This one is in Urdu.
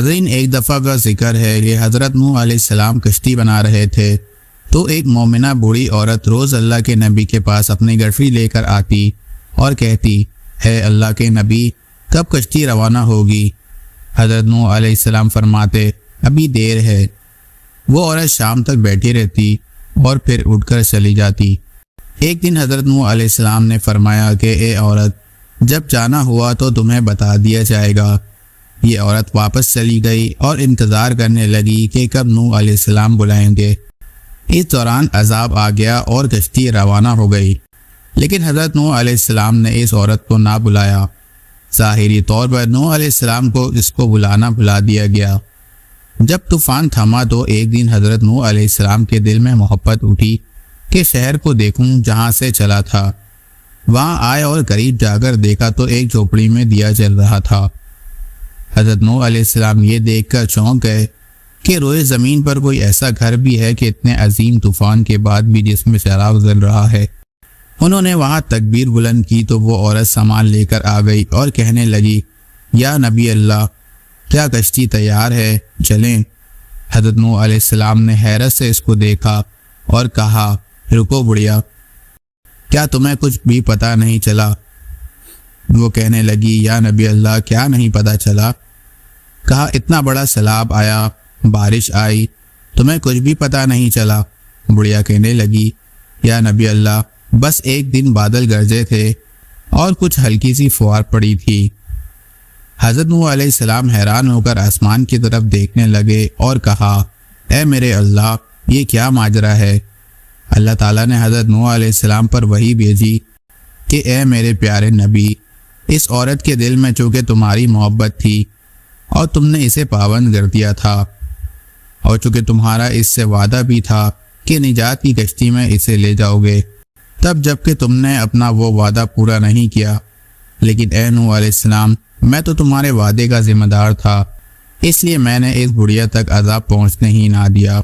ناظرین، ایک دفعہ کا ذکر ہے کہ حضرت نوح علیہ السلام کشتی بنا رہے تھے تو ایک مومنہ بوڑھی عورت روز اللہ کے نبی کے پاس اپنی گٹھری لے کر آتی اور کہتی، اے اللہ کے نبی، کب کشتی روانہ ہوگی؟ حضرت نوح علیہ السلام فرماتے، ابھی دیر ہے۔ وہ عورت شام تک بیٹھی رہتی اور پھر اٹھ کر چلی جاتی۔ ایک دن حضرت نوح علیہ السلام نے فرمایا کہ اے عورت، جب جانا ہوا تو تمہیں بتا دیا جائے گا۔ یہ عورت واپس چلی گئی اور انتظار کرنے لگی کہ کب نوح علیہ السلام بلائیں گے۔ اس دوران عذاب آ گیا اور کشتی روانہ ہو گئی، لیکن حضرت نوح علیہ السلام نے اس عورت کو نہ بلایا۔ ظاہری طور پر نوح علیہ السلام کو اس کو بلانا بھلا دیا گیا۔ جب طوفان تھما تو ایک دن حضرت نوح علیہ السلام کے دل میں محبت اٹھی کہ شہر کو دیکھوں جہاں سے چلا تھا۔ وہاں آئے اور قریب جا کر دیکھا تو ایک جھوپڑی میں دیا جل رہا تھا۔ حضرت نوح علیہ السلام یہ دیکھ کر چونک گئے کہ روئے زمین پر کوئی ایسا گھر بھی ہے کہ اتنے عظیم طوفان کے بعد بھی جس میں چراغ جل رہا ہے۔ انہوں نے وہاں تکبیر بلند کی تو وہ عورت سامان لے کر آ گئی اور کہنے لگی، یا نبی اللہ، کیا کشتی تیار ہے؟ چلیں۔ حضرت نوح علیہ السلام نے حیرت سے اس کو دیکھا اور کہا، رکو بڑھیا، کیا تمہیں کچھ بھی پتہ نہیں چلا؟ وہ کہنے لگی، یا نبی اللہ، کیا نہیں پتہ چلا؟ کہا، اتنا بڑا سیلاب آیا، بارش آئی، تمہیں کچھ بھی پتہ نہیں چلا؟ بڑھیا کہنے لگی، یا نبی اللہ، بس ایک دن بادل گرجے تھے اور کچھ ہلکی سی فوار پڑی تھی۔ حضرت نوح علیہ السلام حیران ہو کر آسمان کی طرف دیکھنے لگے اور کہا، اے میرے اللہ، یہ کیا ماجرا ہے؟ اللہ تعالیٰ نے حضرت نوح علیہ السلام پر وحی بھیجی کہ اے میرے پیارے نبی، اس عورت کے دل میں چونکہ تمہاری محبت تھی اور تم نے اسے پابند کر دیا تھا، اور چونکہ تمہارا اس سے وعدہ بھی تھا کہ نجات کی کشتی میں اسے لے جاؤ گے، تب جب کہ تم نے اپنا وہ وعدہ پورا نہیں کیا، لیکن اے نوح علیہ السلام، میں تو تمہارے وعدے کا ذمہ دار تھا، اس لیے میں نے اس بڑھیا تک عذاب پہنچنے ہی نہ دیا۔